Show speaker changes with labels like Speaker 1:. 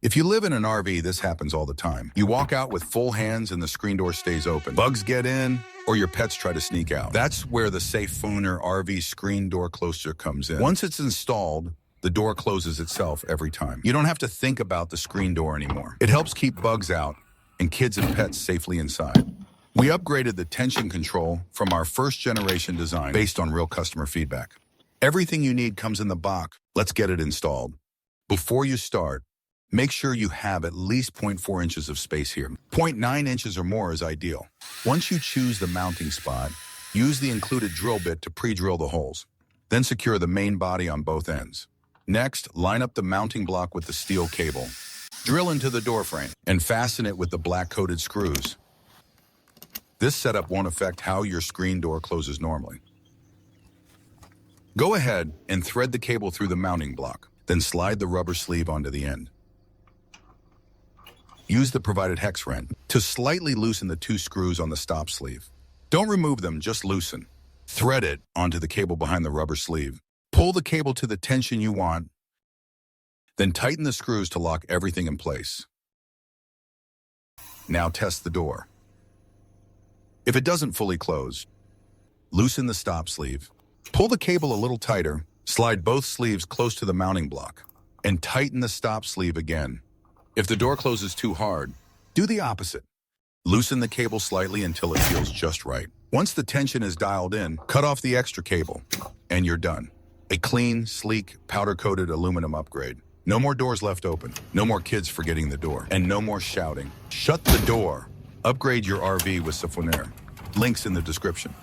Speaker 1: If you live in an RV, this happens all the time. You walk out with full hands and the screen door stays open. Bugs get in, or your pets try to sneak out. That's where the Safoner RV screen door closer comes in. Once it's installed, the door closes itself every time. You don't have to think about the screen door anymore. It helps keep bugs out and kids and pets safely inside. We upgraded the tension control from our first generation design based on real customer feedback. Everything you need comes in the box. Let's get it installed. Before you start, make sure you have at least 0.4 inches of space here. 0.9 inches or more is ideal. Once you choose the mounting spot, use the included drill bit to pre-drill the holes. Then secure the main body on both ends. Next, line up the mounting block with the steel cable. Drill into the door frame and fasten it with the black-coated screws. This setup won't affect how your screen door closes normally. Go ahead and thread the cable through the mounting block, then slide the rubber sleeve onto the end. Use the provided hex wrench to slightly loosen the 2 screws on the stop sleeve. Don't remove them, just loosen. Thread it onto the cable behind the rubber sleeve. Pull the cable to the tension you want, then tighten the screws to lock everything in place. Now test the door. If it doesn't fully close, loosen the stop sleeve. Pull the cable a little tighter, slide both sleeves close to the mounting block, and tighten the stop sleeve again. If the door closes too hard, do the opposite. Loosen the cable slightly until it feels just right. Once the tension is dialed in, cut off the extra cable, and you're done. A clean, sleek, powder-coated aluminum upgrade. No more doors left open, no more kids forgetting the door, and no more shouting. Shut the door. Upgrade your RV with Safoner. Links in the description.